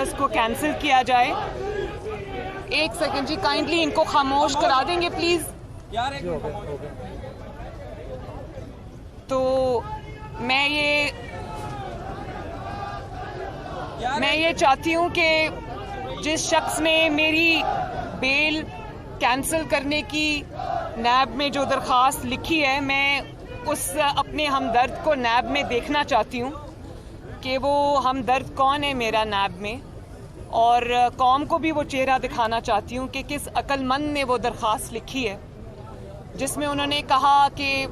Lectures کو cancel کیا جائے. ایک سیکنڈ جی, کائنڈلی ان کو خاموش کرا دیں گے پلیز. تو میں یہ چاہتی ہوں کہ جس شخص نے میری بیل کینسل کرنے کی نیب میں جو درخواست لکھی ہے, میں اس اپنے ہمدرد کو نیب میں دیکھنا چاہتی ہوں کہ وہ ہمدرد کون ہے میرا نیب میں, اور قوم کو بھی وہ چہرہ دکھانا چاہتی ہوں کہ کس عقل مند نے وہ درخواست لکھی ہے جس میں انہوں نے کہا کہ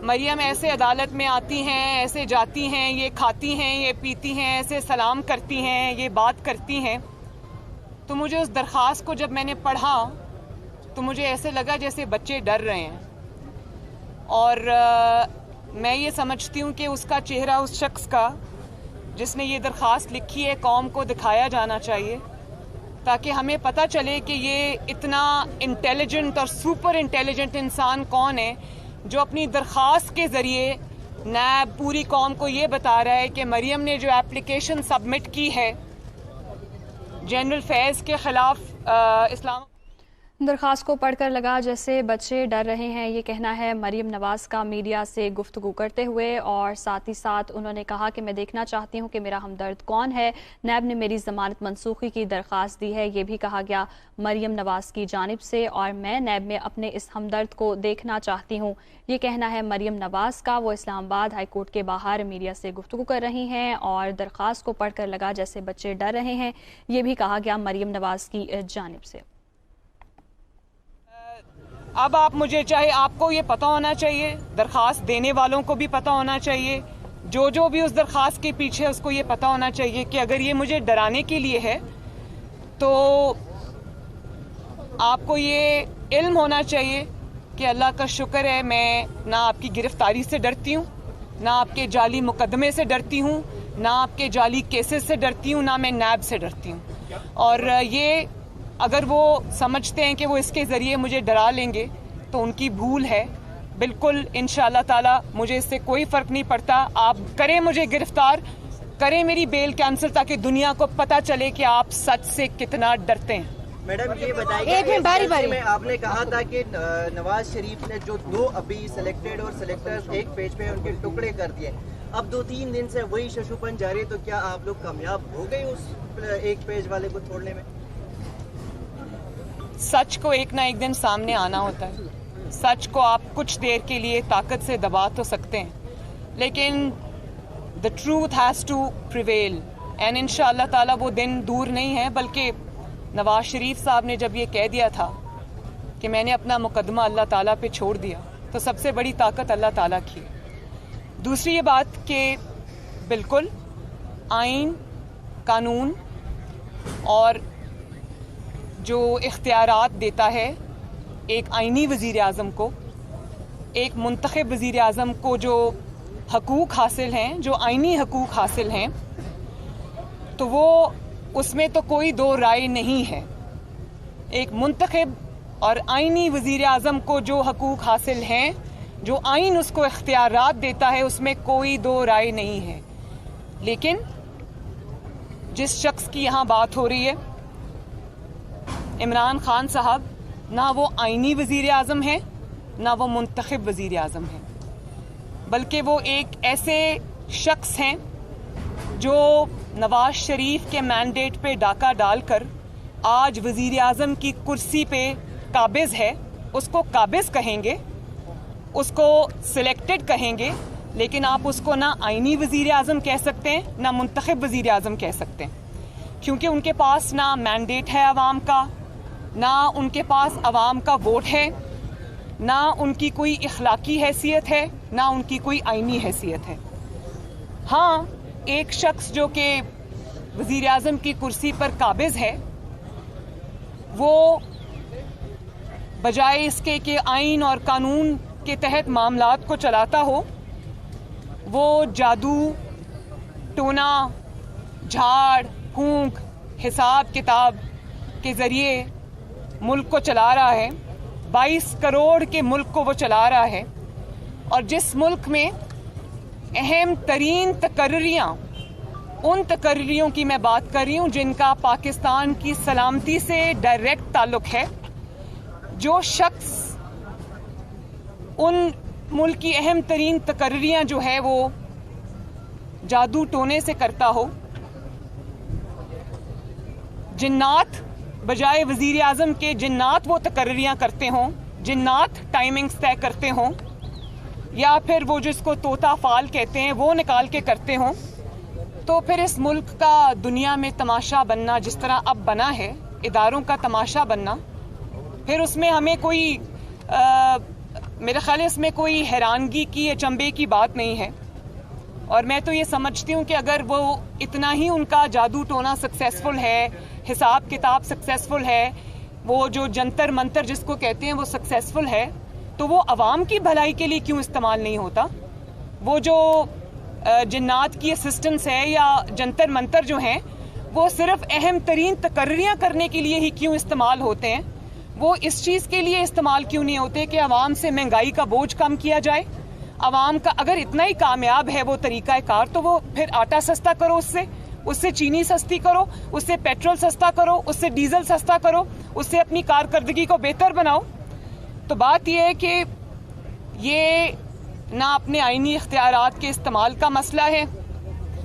مریم ایسے عدالت میں آتی ہیں, ایسے جاتی ہیں, یہ کھاتی ہیں, یہ پیتی ہیں, ایسے سلام کرتی ہیں, یہ بات کرتی ہیں. تو مجھے اس درخواست کو جب میں نے پڑھا تو مجھے ایسے لگا جیسے بچے ڈر رہے ہیں, اور میں یہ سمجھتی ہوں کہ اس کا چہرہ اس شخص کا جس نے یہ درخواست لکھی ہے قوم کو دکھایا جانا چاہیے, تاکہ ہمیں پتہ چلے کہ یہ اتنا انٹیلیجنٹ اور سپر انٹیلیجنٹ انسان کون ہے جو اپنی درخواست کے ذریعے نیب پوری قوم کو یہ بتا رہا ہے کہ مریم نے جو اپلیکیشن سبمٹ کی ہے جنرل فیض کے خلاف اسلام درخواست کو پڑھ کر لگا جیسے بچے ڈر رہے ہیں. یہ کہنا ہے مریم نواز کا میڈیا سے گفتگو کرتے ہوئے, اور ساتھ ہی ساتھ انہوں نے کہا کہ میں دیکھنا چاہتی ہوں کہ میرا ہمدرد کون ہے. نیب نے میری ضمانت منسوخی کی درخواست دی ہے, یہ بھی کہا گیا مریم نواز کی جانب سے, اور میں نیب میں اپنے اس ہمدرد کو دیکھنا چاہتی ہوں. یہ کہنا ہے مریم نواز کا. وہ اسلام آباد ہائی کورٹ کے باہر میڈیا سے گفتگو کر رہی ہیں, اور درخواست کو پڑھ کر لگا جیسے بچے ڈر رہے ہیں, یہ بھی کہا گیا مریم نواز کی جانب سے. اب آپ مجھے چاہے آپ کو یہ پتہ ہونا چاہیے, درخواست دینے والوں کو بھی پتہ ہونا چاہیے, جو بھی اس درخواست کے پیچھے اس کو یہ پتہ ہونا چاہیے کہ اگر یہ مجھے ڈرانے کے لیے ہے تو آپ کو یہ علم ہونا چاہیے کہ اللہ کا شکر ہے میں نہ آپ کی گرفتاری سے ڈرتی ہوں, نہ آپ کے جعلی مقدمے سے ڈرتی ہوں, نہ آپ کے جعلی کیسز سے ڈرتی ہوں, نہ میں نیب سے ڈرتی ہوں. اور یہ اگر وہ سمجھتے ہیں کہ وہ اس کے ذریعے مجھے ڈرا لیں گے تو ان کی بھول ہے. بالکل انشاءاللہ تعالی مجھے اس سے کوئی فرق نہیں پڑتا. آپ کریں مجھے گرفتار, کریں میری بیل کینسل, تاکہ دنیا کو پتہ چلے کہ آپ سچ سے کتنا ڈرتے ہیں. میڈم یہ بتائیے باری میں آپ نے کہا تھا کہ نواز شریف نے جو 2 ابھی سلیکٹڈ اور سلیکٹرز ایک پیج پہ ان کے ٹکڑے کر دیے, اب 2-3 دن سے وہی ششوپن جاری ہے, تو کیا آپ لوگ کامیاب ہو گئے اس ایک پیج والے کو چھوڑنے میں؟ سچ کو ایک نہ ایک دن سامنے آنا ہوتا ہے. سچ کو آپ کچھ دیر کے لیے طاقت سے دبا تو سکتے ہیں, لیکن the truth has to prevail, and انشاءاللہ تعالی وہ دن دور نہیں ہے. بلکہ نواز شریف صاحب نے جب یہ کہہ دیا تھا کہ میں نے اپنا مقدمہ اللہ تعالیٰ پہ چھوڑ دیا, تو سب سے بڑی طاقت اللہ تعالیٰ کی ہے. دوسری یہ بات کہ بالکل آئین, قانون اور جو اختیارات دیتا ہے ایک آئینی وزیر اعظم کو, ایک منتخب وزیر اعظم کو جو حقوق حاصل ہیں, جو آئینی حقوق حاصل ہیں, تو وہ اس میں تو کوئی دو رائے نہیں ہے. ایک منتخب اور آئینی وزیر اعظم کو جو حقوق حاصل ہیں, جو آئین اس کو اختیارات دیتا ہے, اس میں کوئی دو رائے نہیں ہے. لیکن جس شخص کی یہاں بات ہو رہی ہے, عمران خان صاحب, نہ وہ آئینی وزیر اعظم ہیں, نہ وہ منتخب وزیر اعظم ہیں, بلکہ وہ ایک ایسے شخص ہیں جو نواز شریف کے مینڈیٹ پہ ڈاکہ ڈال کر آج وزیر اعظم کی کرسی پہ قابض ہے. اس کو قابض کہیں گے, اس کو سلیکٹڈ کہیں گے, لیکن آپ اس کو نہ آئینی وزیر اعظم کہہ سکتے ہیں, نہ منتخب وزیر اعظم کہہ سکتے ہیں, کیونکہ ان کے پاس نہ مینڈیٹ ہے عوام کا, نہ ان کے پاس عوام کا ووٹ ہے, نہ ان کی کوئی اخلاقی حیثیت ہے, نہ ان کی کوئی آئینی حیثیت ہے. ہاں, ایک شخص جو کہ وزیر اعظم کی کرسی پر قابض ہے, وہ بجائے اس کے کہ آئین اور قانون کے تحت معاملات کو چلاتا ہو, وہ جادو, ٹونا, جھاڑ پھونک, حساب کتاب کے ذریعے ملک کو چلا رہا ہے. 22 کروڑ کے ملک کو وہ چلا رہا ہے, اور جس ملک میں اہم ترین تقرریاں ان تقرریوں کی میں بات کر رہی ہوں جن کا پاکستان کی سلامتی سے ڈائریکٹ تعلق ہے. جو شخص ان ملک کی اہم ترین تقرریاں جو ہے وہ جادو ٹونے سے کرتا ہو, جنات بجائے وزیر اعظم کے جنات وہ تقرریاں کرتے ہوں, جنات ٹائمنگز طے کرتے ہوں, یا پھر وہ جس کو طوطا فال کہتے ہیں وہ نکال کے کرتے ہوں, تو پھر اس ملک کا دنیا میں تماشا بننا جس طرح اب بنا ہے, اداروں کا تماشا بننا, پھر اس میں ہمیں کوئی میرے خیال ہے اس میں کوئی حیرانگی کی اچنبے کی بات نہیں ہے. اور میں تو یہ سمجھتی ہوں کہ اگر وہ اتنا ہی ان کا جادو ٹونا سکسیسفل ہے, حساب کتاب سکسیسفل ہے, وہ جو جنتر منتر جس کو کہتے ہیں وہ سکسیسفل ہے, تو وہ عوام کی بھلائی کے لیے کیوں استعمال نہیں ہوتا؟ وہ جو جنات کی اسسٹنس ہے یا جنتر منتر جو ہیں وہ صرف اہم ترین تقرریاں کرنے کے لیے ہی کیوں استعمال ہوتے ہیں؟ وہ اس چیز کے لیے استعمال کیوں نہیں ہوتے کہ عوام سے مہنگائی کا بوجھ کم کیا جائے؟ عوام کا اگر اتنا ہی کامیاب ہے وہ طریقہ کار, تو وہ پھر آٹا سستا کرو, اس سے چینی سستی کرو, اس سے پیٹرول سستا کرو, اس سے ڈیزل سستا کرو, اس سے اپنی کارکردگی کو بہتر بناؤ. تو بات یہ ہے کہ یہ نہ اپنے آئینی اختیارات کے استعمال کا مسئلہ ہے,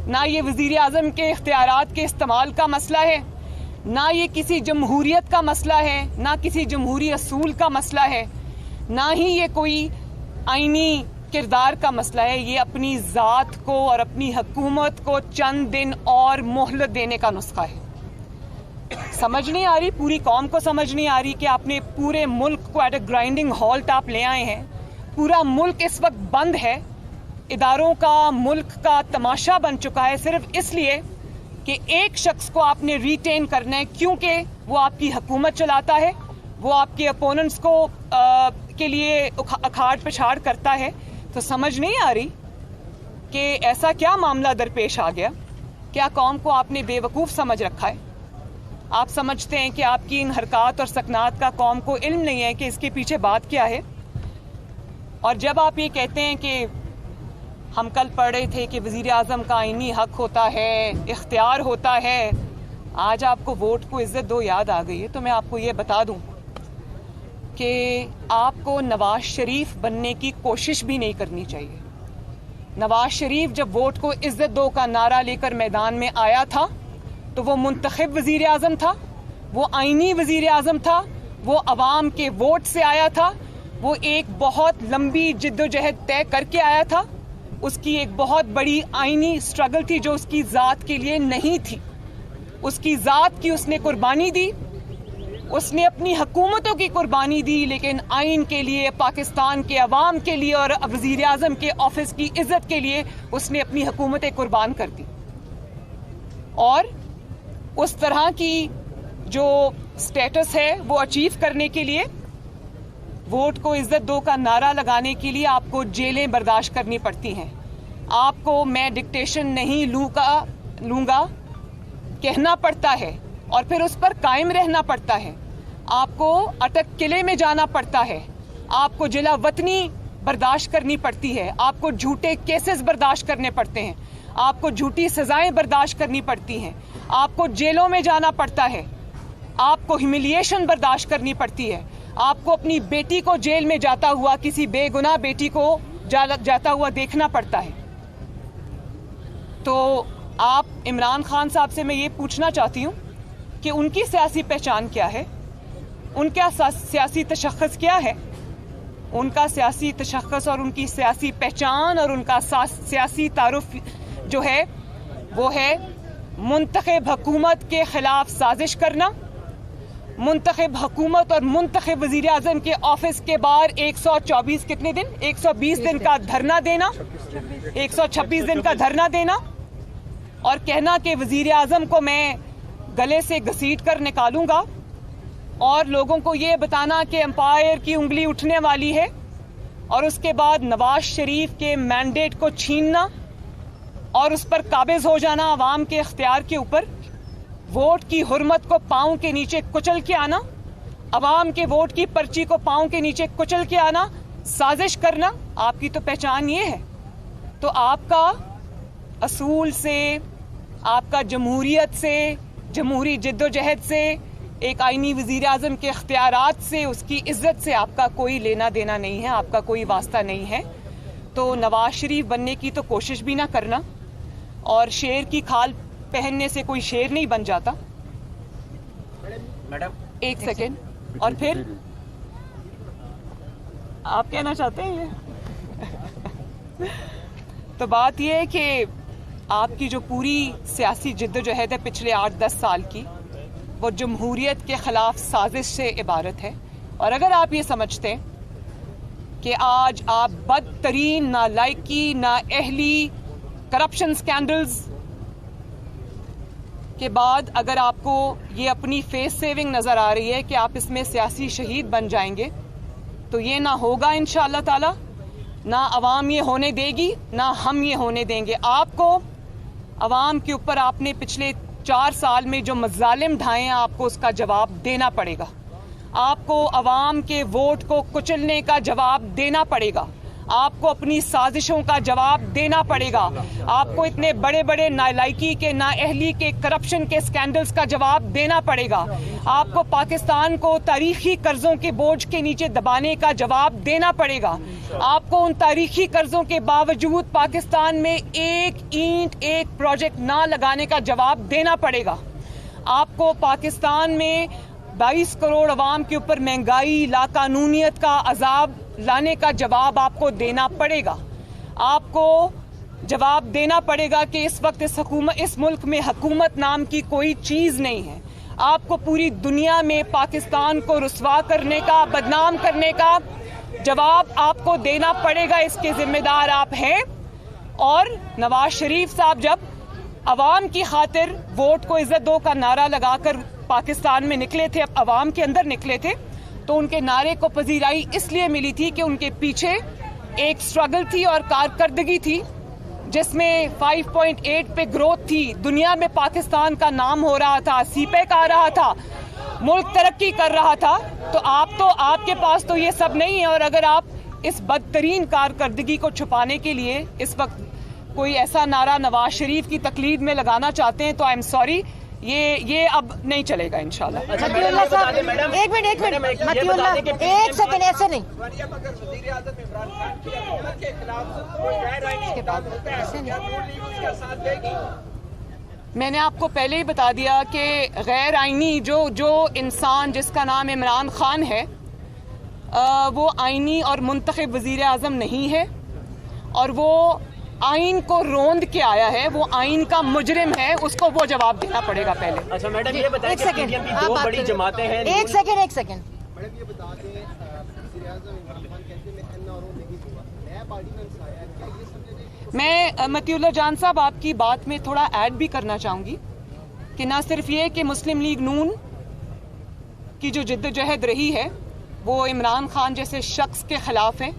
نہ یہ وزیر اعظم کے اختیارات کے استعمال کا مسئلہ ہے, نہ یہ کسی جمہوریت کا مسئلہ ہے, نہ کسی جمہوری اصول کا مسئلہ ہے, نہ ہی یہ کوئی آئینی کردار کا مسئلہ ہے. یہ اپنی ذات کو اور اپنی حکومت کو چند دن اور مہلت دینے کا نسخہ ہے. سمجھ نہیں آ رہی, پوری قوم کو سمجھ نہیں آ رہی کہ آپ نے پورے ملک کو ایٹ اے گرائنڈنگ ہالٹ آپ لے آئے ہیں. پورا ملک اس وقت بند ہے, اداروں کا ملک کا تماشا بن چکا ہے, صرف اس لیے کہ ایک شخص کو آپ نے ریٹین کرنا ہے کیونکہ وہ آپ کی حکومت چلاتا ہے, وہ آپ کے اپوننٹس کو کے لیے اکھاڑ پچھاڑ کرتا ہے. تو سمجھ نہیں آ رہی کہ ایسا کیا معاملہ درپیش آ گیا؟ کیا قوم کو آپ نے بے وقوف سمجھ رکھا ہے؟ آپ سمجھتے ہیں کہ آپ کی ان حرکات اور سکنات کا قوم کو علم نہیں ہے کہ اس کے پیچھے بات کیا ہے؟ اور جب آپ یہ کہتے ہیں کہ ہم کل پڑھ رہے تھے کہ وزیر اعظم کا آئینی حق ہوتا ہے, اختیار ہوتا ہے, آج آپ کو ووٹ کو عزت دو یاد آ گئی ہے, تو میں آپ کو یہ بتا دوں کہ آپ کو نواز شریف بننے کی کوشش بھی نہیں کرنی چاہیے. نواز شریف جب ووٹ کو عزت دو کا نعرہ لے کر میدان میں آیا تھا تو وہ منتخب وزیر اعظم تھا, وہ آئینی وزیر اعظم تھا, وہ عوام کے ووٹ سے آیا تھا, وہ ایک بہت لمبی جدوجہد طے کر کے آیا تھا, اس کی ایک بہت بڑی آئینی اسٹرگل تھی جو اس کی ذات کے لیے نہیں تھی. اس کی ذات کی اس نے قربانی دی, اس نے اپنی حکومتوں کی قربانی دی, لیکن آئین کے لیے, پاکستان کے عوام کے لیے اور وزیر اعظم کے آفس کی عزت کے لیے اس نے اپنی حکومتیں قربان کر دی. اور اس طرح کی جو سٹیٹس ہے وہ اچیو کرنے کے لیے, ووٹ کو عزت دو کا نعرہ لگانے کے لیے آپ کو جیلیں برداشت کرنی پڑتی ہیں. آپ کو میں ڈکٹیشن نہیں لوں گا کہنا پڑتا ہے اور پھر اس پر قائم رہنا پڑتا ہے. آپ کو اٹک قلعے میں جانا پڑتا ہے, آپ کو جلا وطنی برداشت کرنی پڑتی ہے, آپ کو جھوٹے کیسز برداشت کرنے پڑتے ہیں, آپ کو جھوٹی سزائیں برداشت کرنی پڑتی ہیں, آپ کو جیلوں میں جانا پڑتا ہے, آپ کو ہیوملیشن برداشت کرنی پڑتی ہے, آپ کو اپنی بیٹی کو جیل میں جاتا ہوا, کسی بے گناہ بیٹی کو جاتا ہوا دیکھنا پڑتا ہے. تو آپ عمران خان صاحب سے میں یہ پوچھنا چاہتی ہوں کہ ان کی سیاسی پہچان کیا ہے, ان کا سیاسی تشخص کیا ہے؟ ان کا سیاسی تشخص اور ان کی سیاسی پہچان اور ان کا سیاسی تعارف جو ہے وہ ہے منتخب حکومت کے خلاف سازش کرنا, منتخب حکومت اور منتخب وزیر اعظم کے آفس کے باہر 120 دن کا دھرنا دینا, 126 دن کا دھرنا دینا اور کہنا کہ وزیر اعظم کو میں گلے سے گھسیٹ کر نکالوں گا, اور لوگوں کو یہ بتانا کہ امپائر کی انگلی اٹھنے والی ہے, اور اس کے بعد نواز شریف کے مینڈیٹ کو چھیننا اور اس پر قابض ہو جانا عوام کے اختیار کے اوپر, ووٹ کی حرمت کو پاؤں کے نیچے کچل کے آنا, عوام کے ووٹ کی پرچی کو پاؤں کے نیچے کچل کے آنا, سازش کرنا, آپ کی تو پہچان یہ ہے. تو آپ کا اصول سے, आपका जमहूरियत से, जमहूरी जद्दोजहद से, एक आईनी वज़ीर आज़म के इख्तियारात से, उसकी इज़्ज़त से आपका कोई लेना देना नहीं है, आपका कोई वास्ता नहीं है। तो नवाज शरीफ बनने की तो कोशिश भी ना करना, और शेर की खाल पहनने से कोई शेर नहीं बन जाता। मैडम एक सेकेंड, और फिर आप कहना चाहते हैं ये? तो बात ये है कि आपकी जो पूरी सियासी जिद्दोजहद है पिछले 8-10 साल की, वो जमहूरियत के खिलाफ साजिश से इबारत है। और अगर आप ये समझते हैं कि आज आप बदतरीन, नालायकी, नाअहली, करप्शन स्कैंडल्स के बाद अगर आपको ये अपनी फेस सेविंग नज़र आ रही है कि आप इसमें सियासी शहीद बन जाएंगे, तो ये ना होगा इंशाअल्लाह ताला, ना अवाम ये होने देगी, ना हम ये होने देंगे। आपको अवाम के ऊपर आपने पिछले 4 साल में जो मज़ालिम ढाए हैं, आपको उसका जवाब देना पड़ेगा। आपको अवाम के वोट को कुचलने का जवाब देना पड़ेगा। आपको अपनी साजिशों का जवाब देना पड़ेगा। आपको इतने बड़े बड़े नालायकी के, नाअहली के, करप्शन के स्कैंडल्स का जवाब देना पड़ेगा। आपको पाकिस्तान को तारीखी कर्जों के बोझ के नीचे दबाने का जवाब देना पड़ेगा। आपको उन तारीखी कर्जों के बावजूद पाकिस्तान में एक ईंट, एक प्रोजेक्ट ना लगाने का जवाब देना पड़ेगा। आपको पाकिस्तान में 22 करोड़ अवाम के ऊपर महंगाई, लाकानूनियत का अजाब लाने का जवाब आपको देना पड़ेगा। आपको जवाब देना पड़ेगा कि इस वक्त इस मुल्क में हुकूमत नाम की कोई चीज़ नहीं है। आपको पूरी दुनिया में पाकिस्तान को रुसवा करने का, बदनाम करने का जवाब आपको देना पड़ेगा। इसके जिम्मेदार आप हैं। और नवाज शरीफ साहब जब अवाम की खातिर वोट को इज्जत दो का नारा लगाकर पाकिस्तान में निकले थे, अब अवाम के अंदर निकले थे, तो उनके नारे को पजीराई इसलिए मिली थी कि उनके पीछे एक स्ट्रगल थी और कारकर्दगी थी जिसमें 5.8 पे ग्रोथ थी। दुनिया में पाकिस्तान का नाम हो रहा था, सीपेक आ रहा था, मुल्क तरक्की कर रहा था। तो आपके पास तो ये सब नहीं है। और अगर आप इस बदतरीन कारकर्दगी को छुपाने के लिए इस वक्त कोई ऐसा नारा नवाज शरीफ की तकलीद में लगाना चाहते हैं, तो आई एम सॉरी, ये अब नहीं चलेगा इंशाल्लाह। मतीउल्लाह साहब, एक मिनट मतीउल्लाह, एक सेकंड, ऐसे नहीं। मैंने आपको पहले ही बता दिया कि गैर आईनी जो इंसान जिसका नाम इमरान खान है, वो आईनी और मुंतखब वजीर आज़म नहीं है, और वो आइन को रोंद के आया है, वो आइन का मुजरिम है, उसको वो जवाब देना पड़ेगा पहले। अच्छा मैडम, ये बताएं कि पीडीएम की 2 बड़ी जमातें हैं। एक सेकंड मैडम ये बता दें, वज़ीर आज़म इमरान खान कहते हैं मैं एनआरओ नहीं हुआ, नया ऑर्डिनेंस आया है, क्या ये समझे? मैं मतीउल्लाह जान साहब आपकी बात में थोड़ा ऐड भी करना चाहूँगी कि ना सिर्फ ये कि मुस्लिम लीग नून की जो जिद्दोजहद रही है वो इमरान खान जैसे शख्स के खिलाफ है,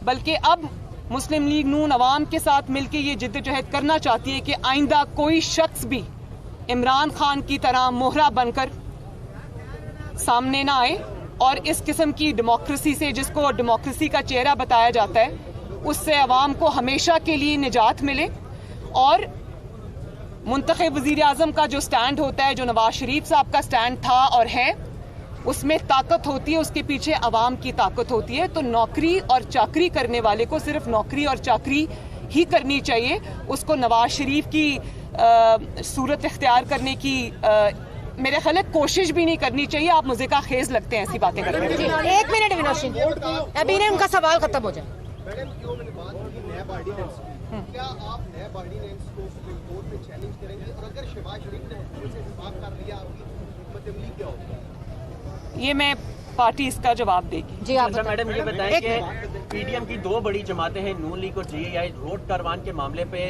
बल्कि अब मुस्लिम लीग नून अवाम के साथ मिलकर ये जिद्दोजहद करना चाहती है कि आइंदा कोई शख्स भी इमरान खान की तरह मोहरा बनकर सामने ना आए, और इस किस्म की डेमोक्रेसी से, जिसको डेमोक्रेसी का चेहरा बताया जाता है, उससे अवाम को हमेशा के लिए निजात मिले। और मुंतखब वज़ीर आज़म का जो स्टैंड होता है, जो नवाज शरीफ साहब का स्टैंड था और है, उसमें ताकत होती है, उसके पीछे अवाम की ताकत होती है। तो नौकरी और चाकरी करने वाले को सिर्फ नौकरी और चाकरी ही करनी चाहिए, उसको नवाज शरीफ की सूरत इख्तियार करने की मेरे ख्याल कोशिश भी नहीं करनी चाहिए। आप मुझे का खेज लगते हैं ऐसी बातें करते हैं। एक मिनट विनोद सिंह, अभी नहीं, उनका सवाल खत्म हो जाए। मैडम जो मैंने बात की नैब ऑर्डिनेंस, क्या आप नैब ऑर्डिनेंस को सुप्रीम कोर्ट में चैलेंज करेंगे? और अगर शहबाज शरीफ ने हुकूमत से इत्तेफाक कर लिया, आपकी हिम्मत अमली क्या होगी? ये मैं पार्टी इसका जवाब देगी। जी आप अच्छा मैडम ये बताएं कि पीडीएम की 2 बड़ी जमातें हैं, नून लीग और जीएआई, रोड कारवान के मामले पे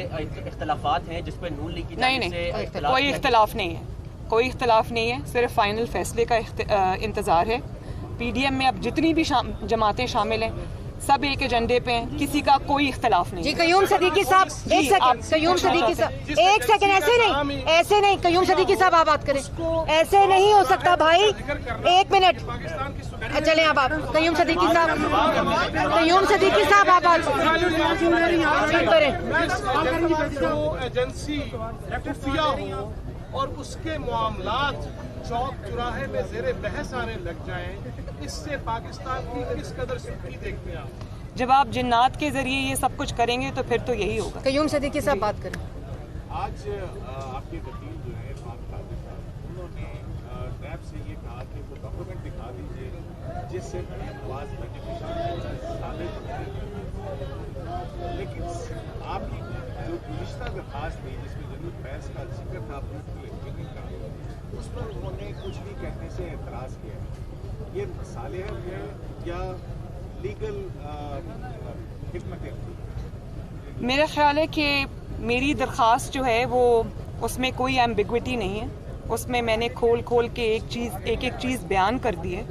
इख्तलाफात हैं, जिसपे नून लीग की नहीं, कोई इख्तलाफ नहीं है, कोई इख्तलाफ नहीं है, सिर्फ फाइनल फैसले का इंतज़ार है। पीडीएम में अब जितनी भी जमातें शामिल हैं, सब एक एजेंडे पे हैं, किसी का कोई इख्तलाफ नहीं जी है। कयूम सदीकी साहब एक सेकंड, कयूम सदीकी साहब एक सेकंड, ऐसे नहीं कयूम सदीकी साहब आप बात करें, ऐसे नहीं हो सकता भाई, एक मिनट चले आप कयूम सदीकी साहब आप बात करें। जो एजेंसी खुफिया हो और उसके मामलात चौक चौराहे में जेरे बहस आने लग जाएं, इससे पाकिस्तान की किस कदर सिद्धि देखते हैं आप? जब आप जिन्नात के जरिए ये सब कुछ करेंगे तो फिर तो यही होगा। कयूम सदीकी साहब बात करें। आज आपके वकील जो है इरफान कादिर साहब, उन्होंने नैब से ये कहा कि वो डॉक्यूमेंट दिखा दीजिए जिससे नवाज बेनिफिशियरी साबित हो। लेकिन आपकी जो गुज़िश्ता दरखास्त थी जिसमें जरूर बहस का जिक्र था का, उस पर उन्होंने कुछ भी कहने से एतराज़ किया। ये मसाले हैं या लीगल हिकमत? मेरा ख्याल है कि मेरी दरख्वास्त जो है वो उसमें कोई एम्बिग्विटी नहीं है, उसमें मैंने खोल के एक एक चीज़ बयान कर दी है।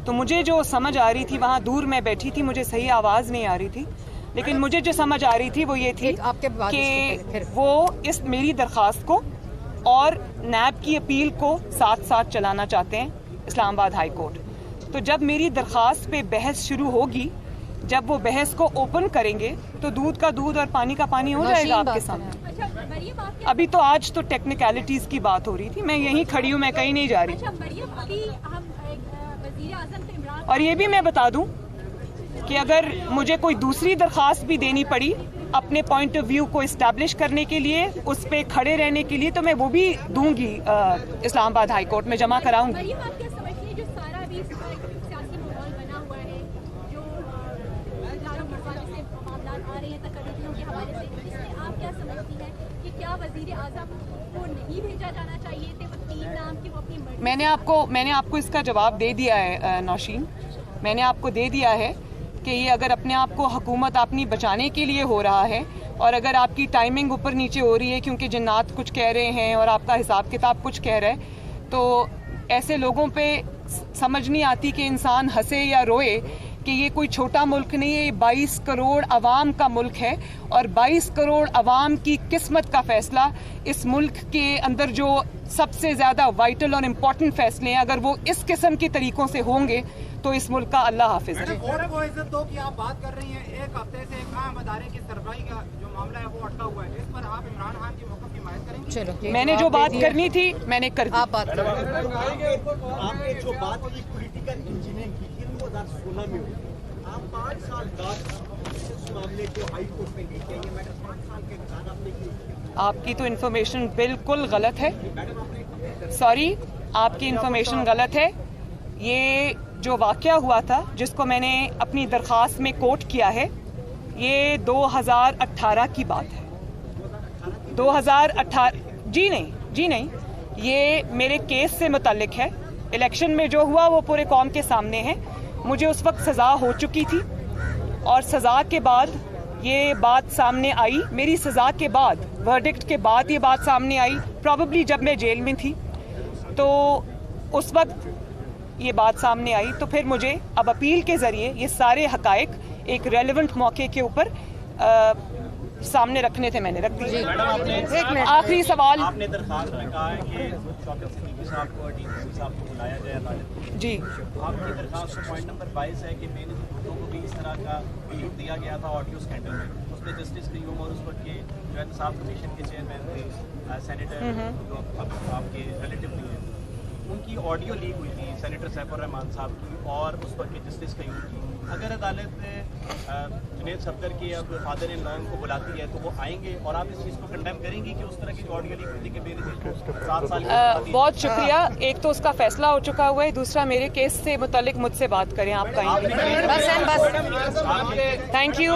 तो मुझे जो समझ आ रही थी, वहाँ दूर मैं बैठी थी, मुझे सही आवाज़ नहीं आ रही थी, लेकिन मुझे जो समझ आ रही थी वो ये थी कि वो इस मेरी दरख्वास्त को और नैब की अपील को साथ साथ चलाना चाहते हैं इस्लामाबाद हाई कोर्ट। तो जब मेरी दरख्वास्त पे बहस शुरू होगी, जब वो बहस को ओपन करेंगे तो दूध का दूध और पानी का पानी हो जाएगा आपके सामने। अभी तो आज तो टेक्निकलिटीज की बात हो रही थी, मैं यहीं खड़ी हूँ, मैं कहीं नहीं जा रही। और ये भी मैं बता दूं कि अगर मुझे कोई दूसरी दरख्वास्त भी देनी पड़ी अपने पॉइंट ऑफ व्यू को इस्टेब्लिश करने के लिए, उस पे खड़े रहने के लिए, तो मैं वो भी दूंगी, इस्लामाबाद हाई कोर्ट में जमा कराऊंगी। मैंने आपको इसका जवाब दे दिया है नौशीन, मैंने आपको दे दिया है कि ये अगर अपने आप को हुकूमत अपनी बचाने के लिए हो रहा है और अगर आपकी टाइमिंग ऊपर नीचे हो रही है क्योंकि जिन्नात कुछ कह रहे हैं और आपका हिसाब किताब कुछ कह रहा है, तो ऐसे लोगों पे समझ नहीं आती कि इंसान हंसे या रोए कि ये कोई छोटा मुल्क नहीं है, ये 22 करोड़ अवाम का मुल्क है और 22 करोड़ अवाम की किस्मत का फैसला, इस मुल्क के अंदर जो सबसे ज़्यादा वाइटल और इम्पोर्टेंट फैसले हैं, अगर वो इस किस्म के तरीक़ों से होंगे तो इस मुल्क का अल्लाह हाफिज है। वोट को इज्जत दो की आप बात कर रही हैं, एक हफ्ते से एक अहम अदारे की सरबराही का जो मामला है वो अटका हुआ है, इस पर आप इमरान खान की मौक़िफ़ की हिमायत करेंगे? चलो मैंने जो बात करनी थी मैंने कर दी। आप बात करें। आपने जो बात की पॉलिटिकल इंजीनियरिंग की थी 2016 में हुई, आप 5 साल बाद इस मामले को हाई कोर्ट में लेके आइए, मैडम 5 साल के बाद आपने क्यों? आपकी तो इन्फॉर्मेशन बिल्कुल गलत है, सॉरी, आपकी इन्फॉर्मेशन गलत है। ये जो वाक़या हुआ था जिसको मैंने अपनी दरख्वास्त में कोट किया है, ये 2018 की बात है। 2018 जी नहीं, ये मेरे केस से मुतल्लिक है। इलेक्शन में जो हुआ वो पूरे कौम के सामने है। मुझे उस वक्त सज़ा हो चुकी थी और सज़ा के बाद ये बात सामने आई, मेरी सज़ा के बाद, वर्डिक्ट के बाद ये बात सामने आई, प्रॉबेबली जब मैं जेल में थी, तो उस वक्त ये बात सामने आई। तो फिर मुझे अब अपील के ज़रिए ये सारे हकायक एक रेलेवेंट मौके के ऊपर सामने रखने थे, मैंने रख दिए। आखिरी सवाल, आपने दरखास्त में कहा है कि शौकत सिद्दीकी साहब को और डीजीपी साहब को बुलाया जाए अदालत में। जी, आपकी दरखास्त का पॉइंट नंबर 22 है कि बेनज़ीर भुट्टो को भी इस तरह का ब्रीफ दिया गया था ऑडियो स्कैंडल में। उसमें जस्टिस कयूम और उस वक्त के जो इंसाफ कमीशन के चेयरमैन थे सेनेटर जो अब आपके रिलेटिव नहीं है, उनकी ऑडियो लीक हुई थी सेनेटर सैफुर रहमान साहब की और उस वक्त के जस्टिस कयूम की। अगर अदालत जुनैद सफदर के अब फादर इन लॉ को बुलाती है तो वो आएंगे और आप इस चीज़ को कंडेम करेंगी कि उस तरह की जो ऑडियो लीक हुई थी कि बेनज़ीर को 7 साल बहुत शुक्रिया। एक तो उसका फैसला हो चुका हुआ है, दूसरा मेरे केस से मुतल्लिक मुझसे बात करें आप कहीं। बस थैंक यू।